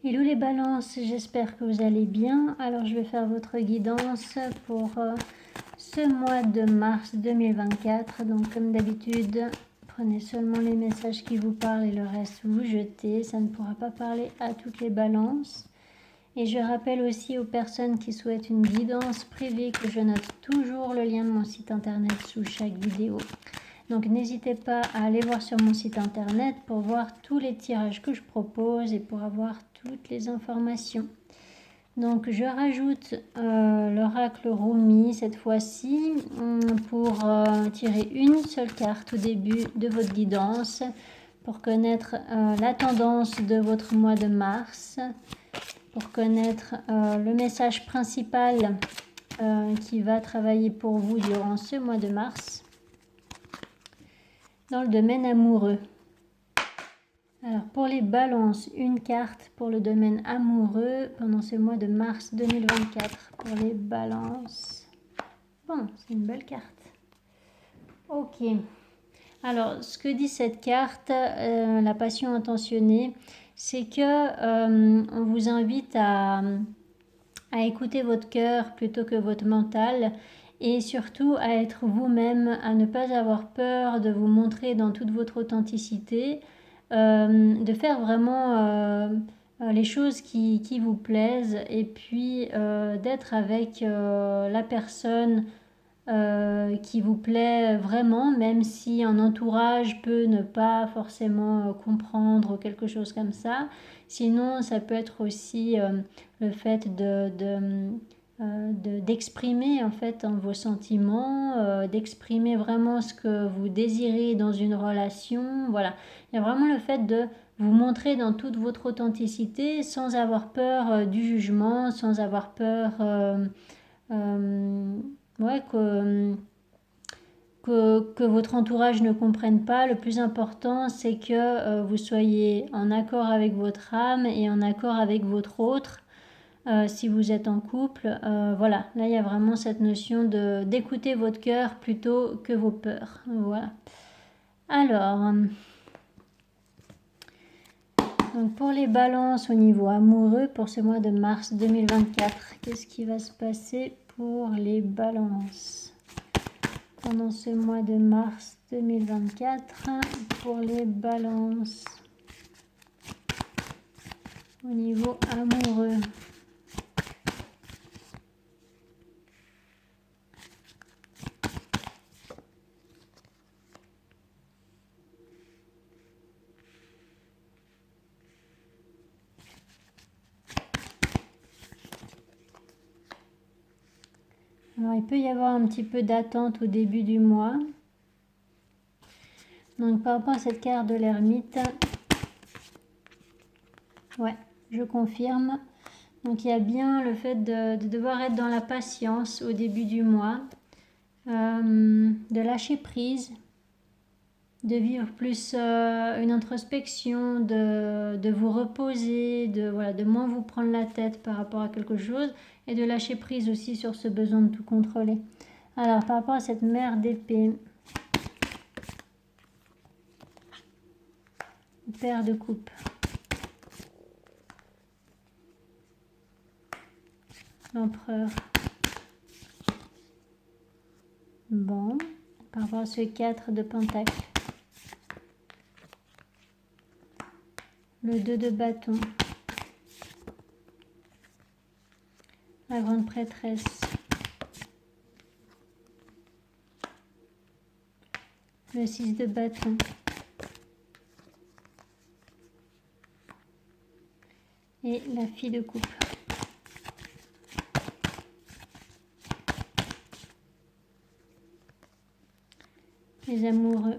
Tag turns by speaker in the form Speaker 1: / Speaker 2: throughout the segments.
Speaker 1: Hello les balances, j'espère que vous allez bien. Alors je vais faire votre guidance pour ce mois de mars 2024. Donc comme d'habitude, prenez seulement les messages qui vous parlent et le reste vous jetez. Ça ne pourra pas parler à toutes les balances. Et je rappelle aussi aux personnes qui souhaitent une guidance privée que je note toujours le lien de mon site internet sous chaque vidéo. Donc n'hésitez pas à aller voir sur mon site internet pour voir tous les tirages que je propose et pour avoir toutes les informations. Donc je rajoute l'oracle Rumi cette fois-ci pour tirer une seule carte au début de votre guidance pour connaître la tendance de votre mois de mars, pour connaître le message principal qui va travailler pour vous durant ce mois de mars. Dans le domaine amoureux. Alors pour les balances, une carte pour le domaine amoureux pendant ce mois de mars 2024. Pour les balances. Bon, c'est une belle carte. Ok. Alors ce que dit cette carte, la passion intentionnée, c'est que on vous invite à écouter votre cœur plutôt que votre mental. Et surtout à être vous-même, à ne pas avoir peur de vous montrer dans toute votre authenticité, de faire vraiment les choses qui vous plaisent et puis d'être avec la personne qui vous plaît vraiment, même si un entourage peut ne pas forcément comprendre quelque chose comme ça. Sinon, ça peut être aussi le fait d'exprimer en fait vos sentiments, d'exprimer vraiment ce que vous désirez dans une relation. Voilà, il y a vraiment le fait de vous montrer dans toute votre authenticité sans avoir peur du jugement, sans avoir peur ouais, que votre entourage ne comprenne pas. Le plus important, c'est que vous soyez en accord avec votre âme et en accord avec votre autre. Si vous êtes en couple, voilà, là il y a vraiment cette notion d'écouter votre cœur plutôt que vos peurs. Voilà. Alors, donc pour les balances au niveau amoureux pour ce mois de mars 2024, qu'est-ce qui va se passer pour les balances pendant ce mois de mars 2024 pour les balances au niveau amoureux? Alors, il peut y avoir un petit peu d'attente au début du mois. Donc, par rapport à cette carte de l'ermite, ouais, je confirme. Donc, il y a bien le fait de devoir être dans la patience au début du mois, de lâcher prise, de vivre plus une introspection, de vous reposer, de moins vous prendre la tête par rapport à quelque chose et de lâcher prise aussi sur ce besoin de tout contrôler. Alors, par rapport à cette mère d'épée, paire de coupe, l'empereur. Bon, par rapport à ce 4 de pentacle, le 2 de bâton, la grande prêtresse, le 6 de bâton, et la fille de coupe. Les amoureux.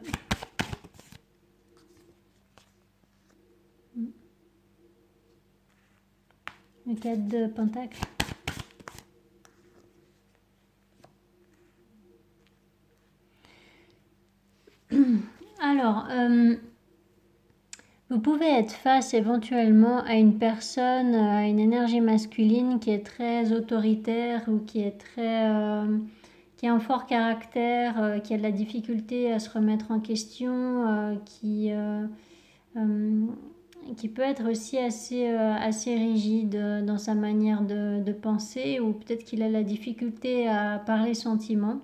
Speaker 1: Le 4 de pentacle. Alors, vous pouvez être face éventuellement à une personne, à une énergie masculine qui est très autoritaire ou qui est qui a un fort caractère, qui a de la difficulté à se remettre en question, qui peut être aussi assez rigide dans sa manière de penser, ou peut-être qu'il a la difficulté à parler sentiments.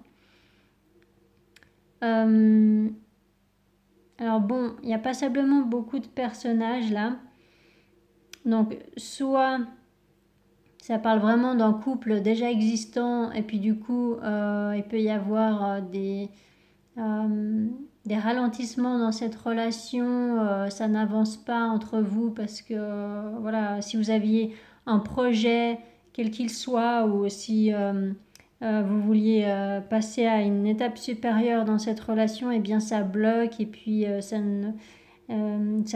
Speaker 1: Alors bon, il y a passablement beaucoup de personnages là. Donc soit ça parle vraiment d'un couple déjà existant, et puis du coup il peut y avoir des ralentissements dans cette relation, ça n'avance pas entre vous parce que voilà, si vous aviez un projet quel qu'il soit, ou si vous vouliez passer à une étape supérieure dans cette relation, et bien ça bloque, et puis ça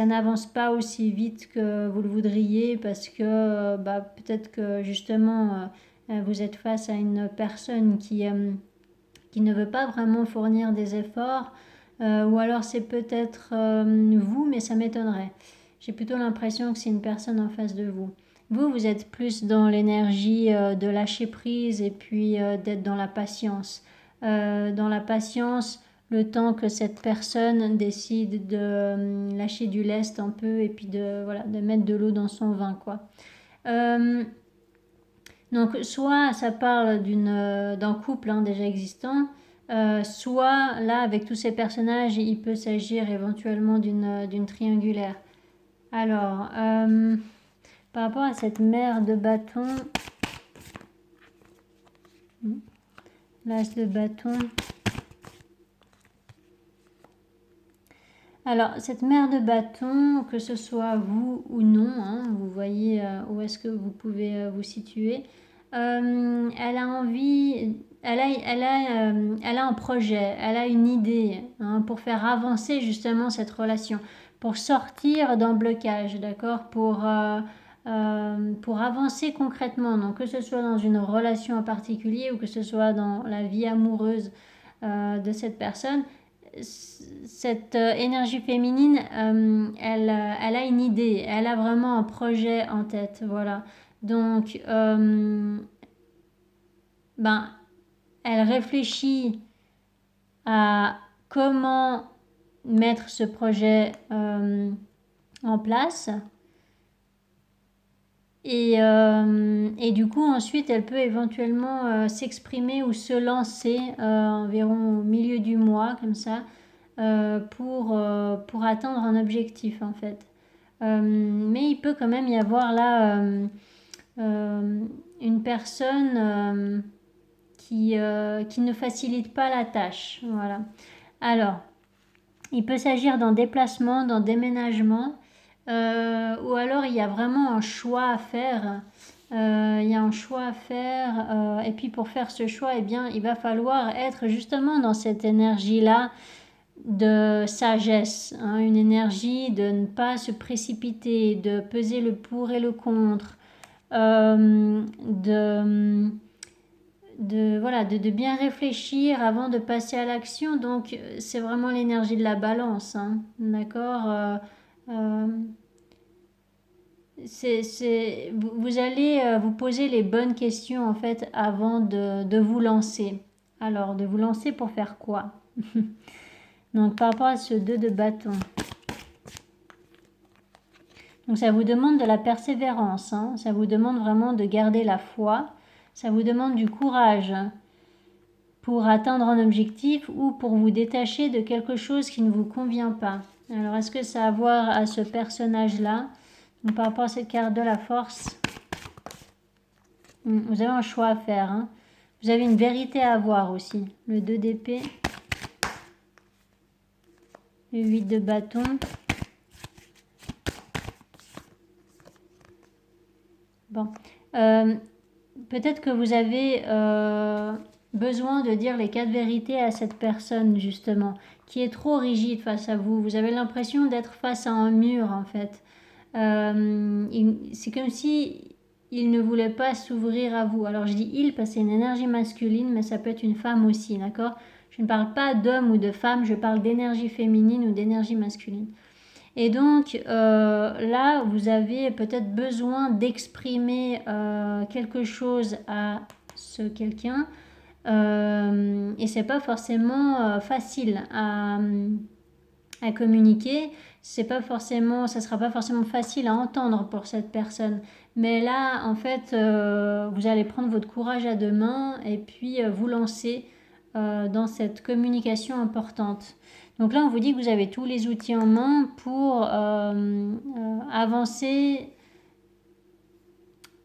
Speaker 1: n'avance pas aussi vite que vous le voudriez, parce que peut-être que justement vous êtes face à une personne qui ne veut pas vraiment fournir des efforts, ou alors c'est peut-être vous, mais ça m'étonnerait. J'ai plutôt l'impression que c'est une personne en face de vous. Vous êtes plus dans l'énergie de lâcher prise, et puis d'être dans la patience. Dans la patience, le temps que cette personne décide de lâcher du lest un peu, et puis de mettre de l'eau dans son vin, quoi. Donc soit ça parle d'un couple déjà existant, soit là avec tous ces personnages il peut s'agir éventuellement d'une triangulaire. Alors par rapport à cette mère de bâton, l'as de bâton. Alors cette mère de bâton, que ce soit vous ou non, vous voyez où est-ce que vous pouvez vous situer. Elle a envie, elle a un projet, elle a une idée pour faire avancer justement cette relation, pour sortir d'un blocage, d'accord, pour avancer concrètement. Donc que ce soit dans une relation en particulier, ou que ce soit dans la vie amoureuse de cette personne. Cette énergie féminine, elle a une idée, elle a vraiment un projet en tête, voilà. Donc, elle réfléchit à comment mettre ce projet en place. Et du coup, ensuite, elle peut éventuellement s'exprimer ou se lancer environ au milieu du mois, comme ça, pour atteindre un objectif, en fait. Mais il peut quand même y avoir là une personne qui ne facilite pas la tâche. Voilà. Alors, il peut s'agir d'un déplacement, d'un déménagement, ou alors il y a vraiment un choix à faire. Il y a un choix à faire, et puis pour faire ce choix, eh bien, il va falloir être justement dans cette énergie-là de sagesse, une énergie de ne pas se précipiter, de peser le pour et le contre, de bien réfléchir avant de passer à l'action. Donc c'est vraiment l'énergie de la balance, d'accord. Vous allez vous poser les bonnes questions en fait avant de vous lancer. Alors de vous lancer pour faire quoi? Donc par rapport à ce 2 de bâton, donc ça vous demande de la persévérance, ça vous demande vraiment de garder la foi, ça vous demande du courage pour atteindre un objectif, ou pour vous détacher de quelque chose qui ne vous convient pas. Alors est-ce que ça a à voir à ce personnage-là? Donc par rapport à cette carte de la force, vous avez un choix à faire. Vous avez une vérité à avoir aussi. Le 2 d'épée, le 8 de bâton. Bon, peut-être que vous avez besoin de dire les 4 vérités à cette personne justement, qui est trop rigide face à vous. Vous avez l'impression d'être face à un mur en fait. C'est comme si il ne voulait pas s'ouvrir à vous. Alors je dis il parce que c'est une énergie masculine, mais ça peut être une femme aussi, d'accord? Je ne parle pas d'homme ou de femme, je parle d'énergie féminine ou d'énergie masculine. Et donc là, vous avez peut-être besoin d'exprimer quelque chose à ce quelqu'un, et c'est pas forcément facile à communiquer. C'est pas forcément, ça sera pas forcément facile à entendre pour cette personne. Mais là, en fait, vous allez prendre votre courage à deux mains et puis vous lancer dans cette communication importante. Donc là, on vous dit que vous avez tous les outils en main pour avancer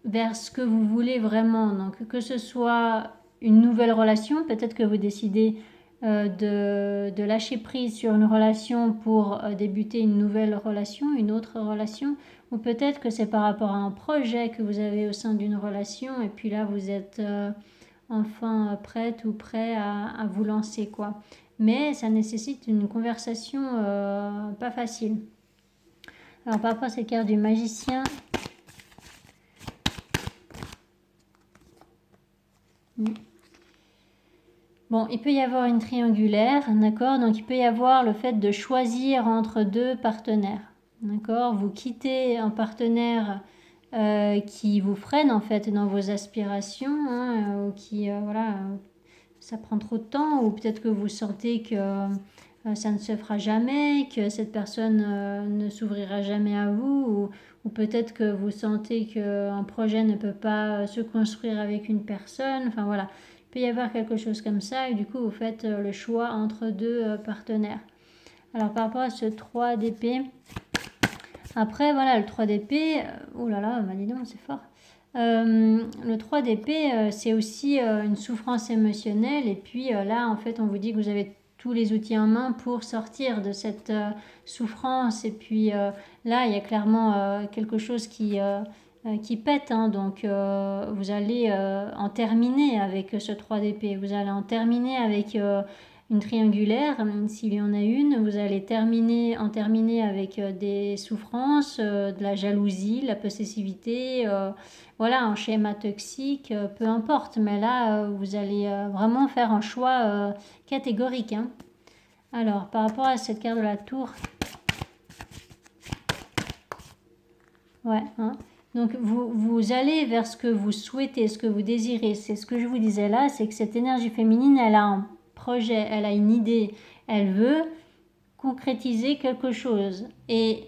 Speaker 1: vers ce que vous voulez vraiment. Donc que ce soit une nouvelle relation, peut-être que vous décidez de lâcher prise sur une relation pour débuter une nouvelle relation, une autre relation, ou peut-être que c'est par rapport à un projet que vous avez au sein d'une relation et puis là vous êtes enfin prête ou prêt à vous lancer quoi. Mais ça nécessite une conversation pas facile. Alors par rapport à cette carte du magicien, bon, il peut y avoir une triangulaire, d'accord? Donc il peut y avoir le fait de choisir entre deux partenaires, d'accord? Vous quittez un partenaire qui vous freine en fait dans vos aspirations, hein, ou qui, voilà, ça prend trop de temps, ou peut-être que vous sentez que ça ne se fera jamais, que cette personne ne s'ouvrira jamais à vous, ou peut-être que vous sentez qu'un projet ne peut pas se construire avec une personne, enfin voilà. Il peut y avoir quelque chose comme ça et du coup vous faites le choix entre deux partenaires. Alors par rapport à ce 3 d'épée, après voilà le 3 d'épée, oh là là, bah dis donc c'est fort. Le 3 d'épée, c'est aussi une souffrance émotionnelle et puis là en fait on vous dit que vous avez tous les outils en main pour sortir de cette souffrance et puis là il y a clairement quelque chose qui pète, hein, donc vous allez en terminer avec ce 3 d'épée, vous allez en terminer avec une triangulaire, s'il y en a une, vous allez en terminer avec des souffrances, de la jalousie, la possessivité, voilà, un schéma toxique, peu importe, mais là vous allez vraiment faire un choix catégorique, hein. Alors par rapport à cette carte de la tour, ouais, hein. Donc vous allez vers ce que vous souhaitez, ce que vous désirez. C'est ce que je vous disais là, c'est que cette énergie féminine, elle a un projet, elle a une idée, elle veut concrétiser quelque chose. Et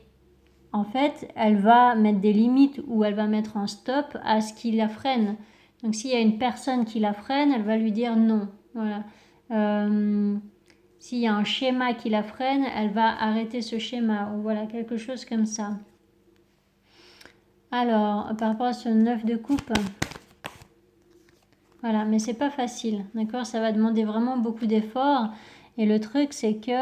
Speaker 1: en fait, elle va mettre des limites ou elle va mettre un stop à ce qui la freine. Donc s'il y a une personne qui la freine, elle va lui dire non. Voilà. S'il y a un schéma qui la freine, elle va arrêter ce schéma. Ou voilà, quelque chose comme ça. Alors, par rapport à ce 9 de coupe, voilà, mais c'est pas facile, d'accord? Ça va demander vraiment beaucoup d'efforts. Et le truc, c'est que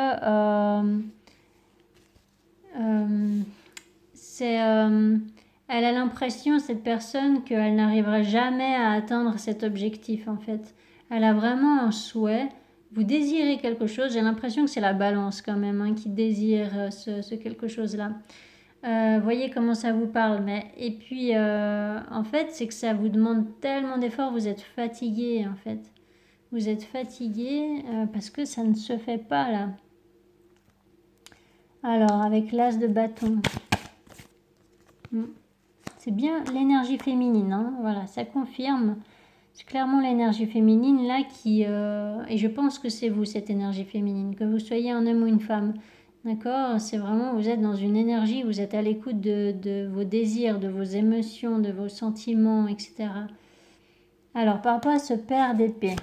Speaker 1: elle a l'impression, cette personne, qu'elle n'arrivera jamais à atteindre cet objectif, en fait. Elle a vraiment un souhait. Vous désirez quelque chose. J'ai l'impression que c'est la balance, quand même, hein, qui désire ce quelque chose-là. Voyez comment ça vous parle. Et puis, en fait, c'est que ça vous demande tellement d'efforts. Vous êtes fatigué, en fait. Vous êtes fatigué parce que ça ne se fait pas, là. Alors, avec l'as de bâton. C'est bien l'énergie féminine, hein. Voilà, ça confirme. C'est clairement l'énergie féminine là qui... et je pense que c'est vous, cette énergie féminine, que vous soyez un homme ou une femme. D'accord? C'est vraiment, vous êtes dans une énergie, vous êtes à l'écoute de vos désirs, de vos émotions, de vos sentiments, etc. Alors, par rapport à ce paire d'épée.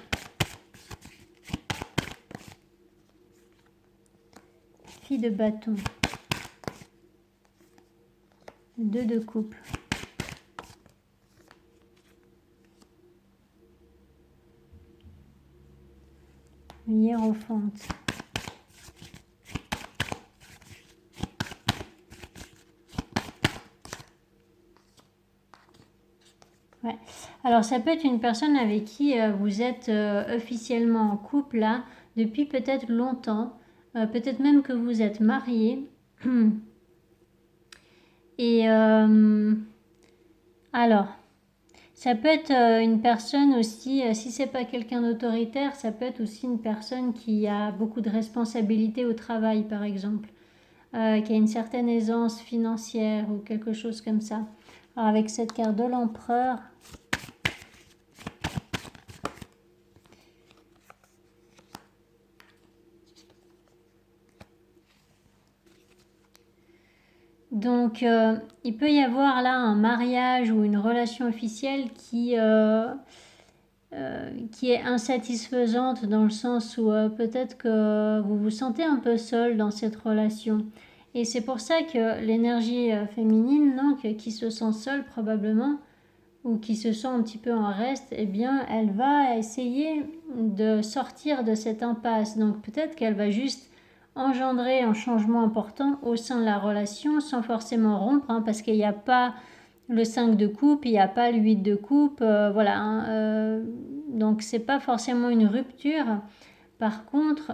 Speaker 1: Fille de bâton. 2 de coupe. Hiérophante. Ouais. Alors ça peut être une personne avec qui vous êtes officiellement en couple là, depuis peut-être longtemps, peut-être même que vous êtes mariés. Et alors, ça peut être une personne aussi, si c'est pas quelqu'un d'autoritaire, ça peut être aussi une personne qui a beaucoup de responsabilités au travail par exemple, qui a une certaine aisance financière ou quelque chose comme ça. Alors avec cette carte de l'empereur, Donc, il peut y avoir là un mariage ou une relation officielle qui est insatisfaisante dans le sens où peut-être que vous vous sentez un peu seul dans cette relation. Et c'est pour ça que l'énergie féminine, donc, qui se sent seule probablement, ou qui se sent un petit peu en reste, eh bien, elle va essayer de sortir de cette impasse. Donc peut-être qu'elle va juste engendrer un changement important au sein de la relation sans forcément rompre, hein, parce qu'il n'y a pas le 5 de coupe, il n'y a pas le 8 de coupe, voilà. Hein, donc c'est pas forcément une rupture. Par contre,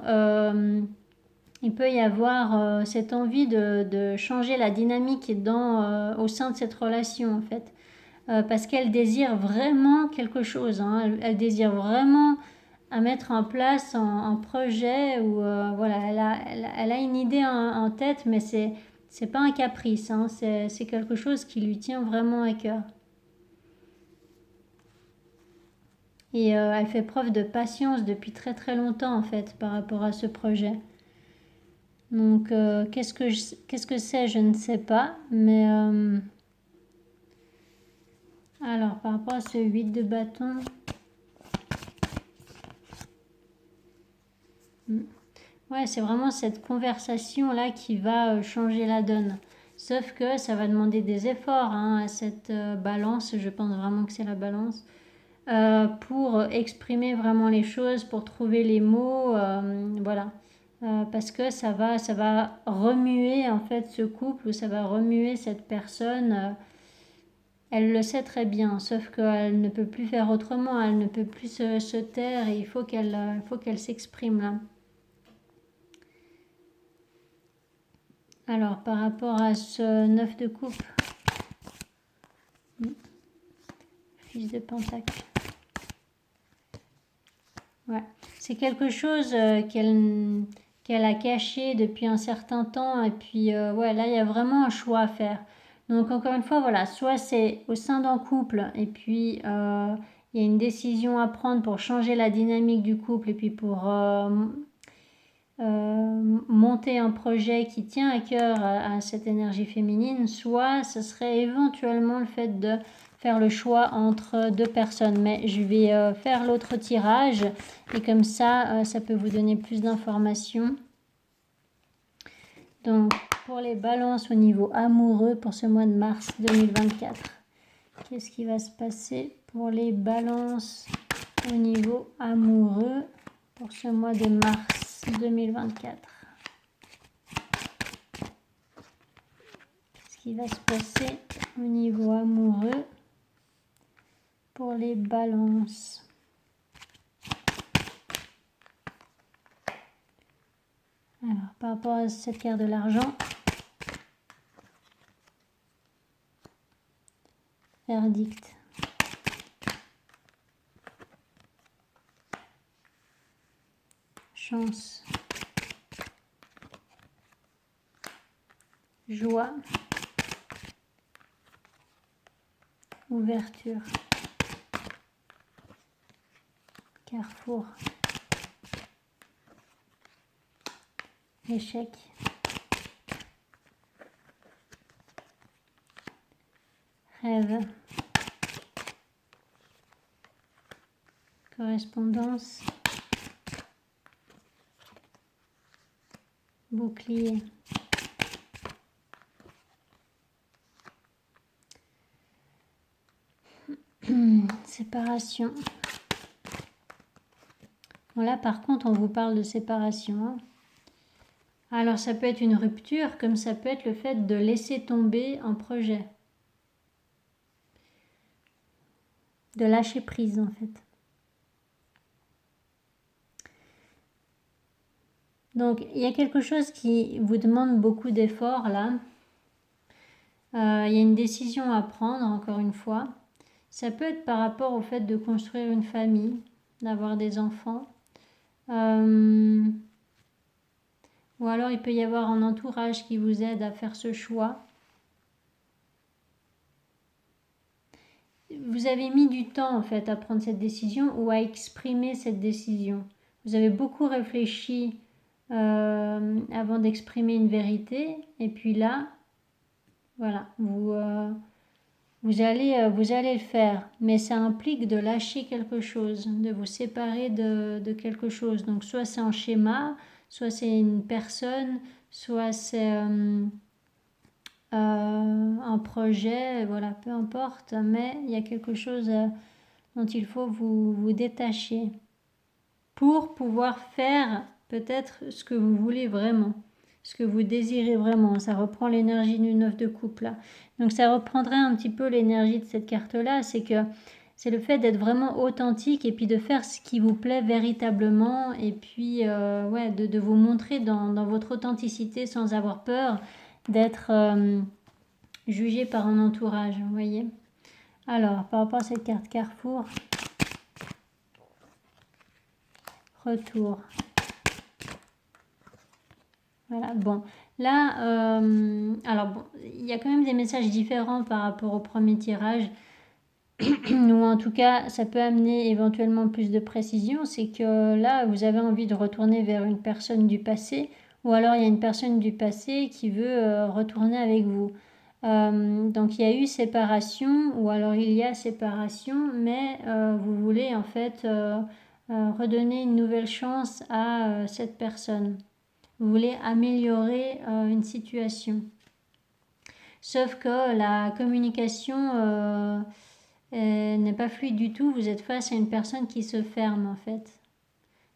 Speaker 1: il peut y avoir cette envie de changer la dynamique au sein de cette relation en fait. Parce qu'elle désire vraiment quelque chose. Hein. Elle désire vraiment à mettre en place un projet où voilà, elle a une idée en tête, mais c'est pas un caprice. Hein. C'est quelque chose qui lui tient vraiment à cœur. Et elle fait preuve de patience depuis très très longtemps en fait par rapport à ce projet. Donc qu'est-ce que c'est, je ne sais pas, mais alors par rapport à ce 8 de bâton, ouais, c'est vraiment cette conversation-là qui va changer la donne. Sauf que ça va demander des efforts hein, à cette balance, je pense vraiment que c'est la balance, pour exprimer vraiment les choses, pour trouver les mots, voilà. Parce que ça va remuer en fait ce couple, ou ça va remuer cette personne. Elle le sait très bien, sauf qu'elle ne peut plus faire autrement, elle ne peut plus se taire et il faut qu'elle s'exprime là. Alors, par rapport à ce 9 de coupe, fils de pentacle. Ouais. C'est quelque chose qu'elle a caché depuis un certain temps. Et puis, ouais, là, il y a vraiment un choix à faire. Donc, encore une fois, voilà, soit c'est au sein d'un couple, et puis il y a une décision à prendre pour changer la dynamique du couple, et puis pour monter un projet qui tient à cœur à cette énergie féminine, soit ce serait éventuellement le fait de faire le choix entre deux personnes. Mais je vais faire l'autre tirage et comme ça, ça peut vous donner plus d'informations. Donc, pour les balances au niveau amoureux pour ce mois de mars 2024, qu'est-ce qui va se passer pour les balances au niveau amoureux pour ce mois de mars 2024? Qu'est-ce qui va se passer au niveau amoureux pour les balances? Alors, par rapport à cette carte de l'argent, verdict. Chance. Joie. Ouverture. Carrefour. Échec. Rêve. Correspondance. Bouclier. Séparation. Bon, là, par contre, on vous parle de séparation. Hein. Alors, ça peut être une rupture, comme ça peut être le fait de laisser tomber un projet. De lâcher prise, en fait. Donc, il y a quelque chose qui vous demande beaucoup d'efforts, là. Il y a une décision à prendre, encore une fois. Ça peut être par rapport au fait de construire une famille, d'avoir des enfants. Ou alors il peut y avoir un entourage qui vous aide à faire ce choix. Vous avez mis du temps en fait à prendre cette décision ou à exprimer cette décision. Vous avez beaucoup réfléchi avant d'exprimer une vérité et puis là, Voilà, vous allez le faire, mais ça implique de lâcher quelque chose, de vous séparer de quelque chose. Donc soit c'est un schéma, soit c'est une personne, soit c'est un projet, voilà, peu importe, mais il y a quelque chose dont il faut vous détacher pour pouvoir faire peut-être ce que vous voulez vraiment, ce que vous désirez vraiment. Ça reprend l'énergie du 9 de coupe là. Donc ça reprendrait un petit peu l'énergie de cette carte-là, c'est que c'est le fait d'être vraiment authentique et puis de faire ce qui vous plaît véritablement et puis ouais, de vous montrer dans votre authenticité sans avoir peur d'être jugé par un entourage, vous voyez. Alors, par rapport à cette carte Carrefour, retour. Voilà, bon, là, alors bon, il y a quand même des messages différents par rapport au premier tirage, ou en tout cas, ça peut amener éventuellement plus de précision, c'est que là, vous avez envie de retourner vers une personne du passé, ou alors il y a une personne du passé qui veut retourner avec vous. Donc il y a eu séparation, ou alors il y a séparation, mais vous voulez en fait redonner une nouvelle chance à cette personne. Vous voulez améliorer une situation. Sauf que la communication n'est pas fluide du tout. Vous êtes face à une personne qui se ferme en fait.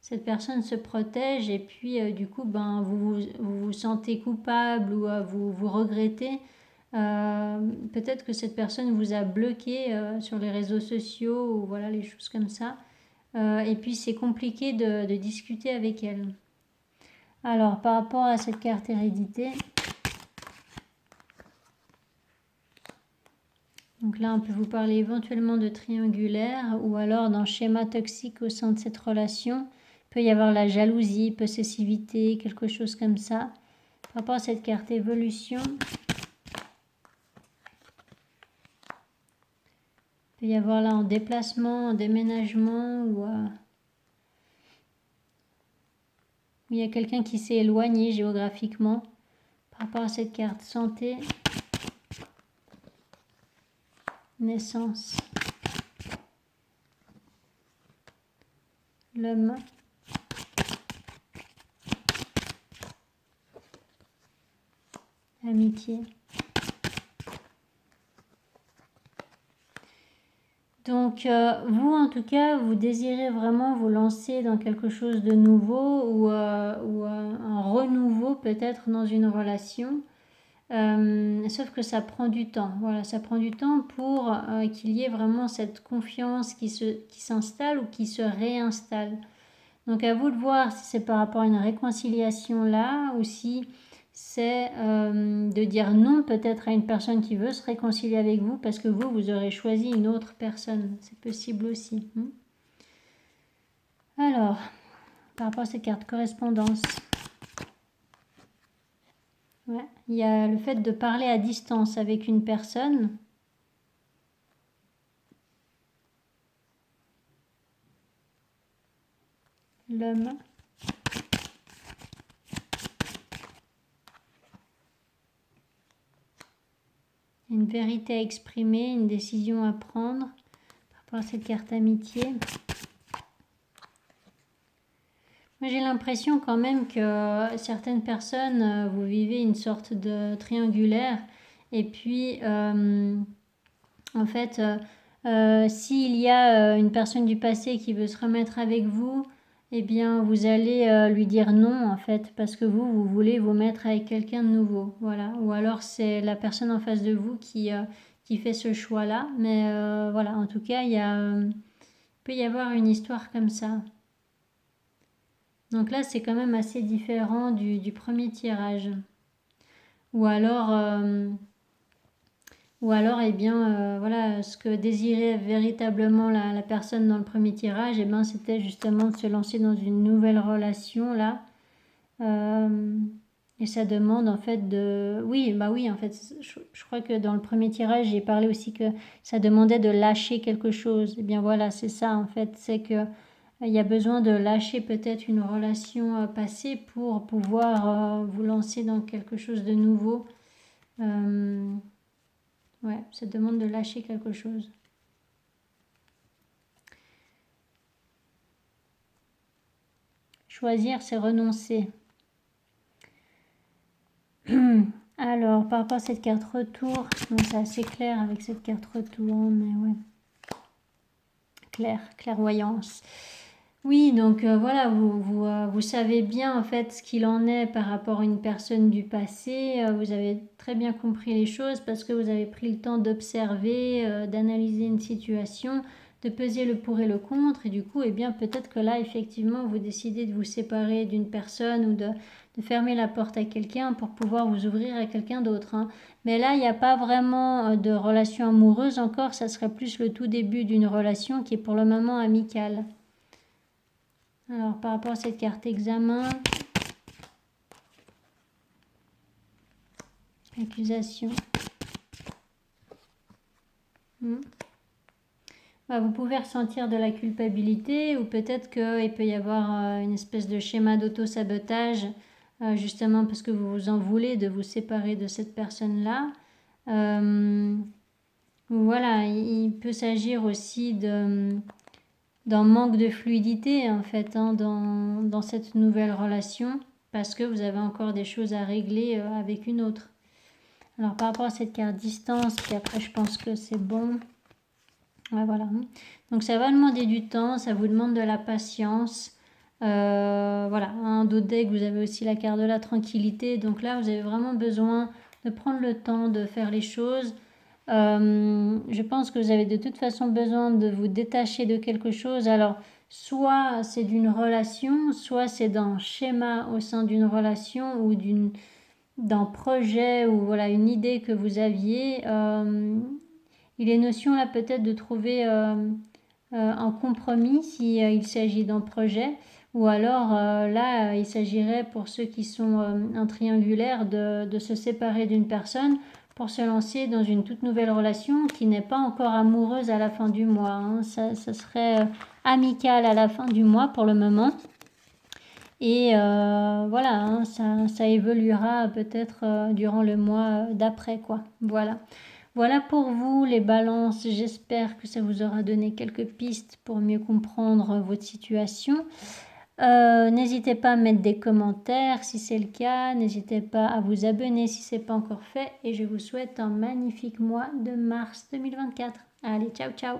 Speaker 1: Cette personne se protège et puis du coup ben, vous vous sentez coupable ou vous regrettez. Peut-être que cette personne vous a bloqué sur les réseaux sociaux ou voilà les choses comme ça. Et puis c'est compliqué de discuter avec elle. Alors, par rapport à cette carte hérédité, donc là, on peut vous parler éventuellement de triangulaire ou alors d'un schéma toxique au sein de cette relation. Il peut y avoir la jalousie, possessivité, quelque chose comme ça. Par rapport à cette carte évolution, il peut y avoir là un déplacement, un déménagement ou il y a quelqu'un qui s'est éloigné géographiquement. Par rapport à cette carte santé, naissance, l'homme, amitié. Donc, vous, en tout cas, vous désirez vraiment vous lancer dans quelque chose de nouveau ou un renouveau peut-être dans une relation. Sauf que ça prend du temps. Voilà, ça prend du temps pour qu'il y ait vraiment cette confiance qui s'installe ou qui se réinstalle. Donc, à vous de voir si c'est par rapport à une réconciliation là ou si c'est de dire non peut-être à une personne qui veut se réconcilier avec vous parce que vous aurez choisi une autre personne. C'est possible aussi. Alors, par rapport à ces cartes correspondance, ouais, il y a le fait de parler à distance avec une personne. L'homme. Une vérité à exprimer, une décision à prendre. Par rapport à cette carte amitié. Moi, j'ai l'impression quand même que certaines personnes, vous vivez une sorte de triangulaire. Et puis, en fait, s'il y a une personne du passé qui veut se remettre avec vous, eh bien, vous allez lui dire non, en fait, parce que vous voulez vous mettre avec quelqu'un de nouveau. Voilà. Ou alors, c'est la personne en face de vous qui fait ce choix-là. Mais voilà, en tout cas, il peut y avoir une histoire comme ça. Donc là, c'est quand même assez différent du premier tirage. Ou alors, eh bien, voilà, ce que désirait véritablement la personne dans le premier tirage, eh ben, c'était justement de se lancer dans une nouvelle relation, là. Et ça demande, en fait, de... Oui, bah oui, en fait, je crois que dans le premier tirage, j'ai parlé aussi que ça demandait de lâcher quelque chose. Eh bien, voilà, c'est ça, en fait, c'est que il y a besoin de lâcher peut-être une relation passée pour pouvoir vous lancer dans quelque chose de nouveau. Ouais, ça demande de lâcher quelque chose. Choisir, c'est renoncer. Alors, par rapport à cette carte retour, c'est assez clair avec cette carte retour, mais ouais. Clairvoyance. Oui, donc voilà, vous savez bien en fait ce qu'il en est par rapport à une personne du passé. Vous avez très bien compris les choses parce que vous avez pris le temps d'observer, d'analyser une situation, de peser le pour et le contre. Et du coup, eh bien, peut-être que là, effectivement, vous décidez de vous séparer d'une personne ou de fermer la porte à quelqu'un pour pouvoir vous ouvrir à quelqu'un d'autre, hein. Mais là, il n'y a pas vraiment de relation amoureuse encore. Ça serait plus le tout début d'une relation qui est pour le moment amicale. Alors, par rapport à cette carte examen, accusation. Vous pouvez ressentir de la culpabilité ou peut-être qu'il peut y avoir une espèce de schéma d'auto-sabotage, justement parce que vous vous en voulez de vous séparer de cette personne-là. Voilà, il peut s'agir aussi d'un manque de fluidité en fait, hein, dans cette nouvelle relation parce que vous avez encore des choses à régler avec une autre. Alors par rapport à cette carte distance, puis après je pense que c'est bon. Ouais, voilà. Donc ça va demander du temps, ça vous demande de la patience. Voilà, un d'autres deck, vous avez aussi la carte de la tranquillité. Donc là, vous avez vraiment besoin de prendre le temps de faire les choses. Je pense que vous avez de toute façon besoin de vous détacher de quelque chose. Alors, soit c'est d'une relation, soit c'est d'un schéma au sein d'une relation ou d'un projet ou voilà une idée que vous aviez. Il est notion là peut-être de trouver un compromis si il s'agit d'un projet ou alors là il s'agirait pour ceux qui sont un triangulaire de se séparer d'une personne pour se lancer dans une toute nouvelle relation qui n'est pas encore amoureuse à la fin du mois, hein. Ça serait amical à la fin du mois pour le moment. Et voilà, hein, ça évoluera peut-être durant le mois d'après, quoi. Voilà. Voilà pour vous les balances. J'espère que ça vous aura donné quelques pistes pour mieux comprendre votre situation. N'hésitez pas à mettre des commentaires si c'est le cas. N'hésitez pas à vous abonner si ce n'est pas encore fait. Et je vous souhaite un magnifique mois de mars 2024. Allez, ciao, ciao!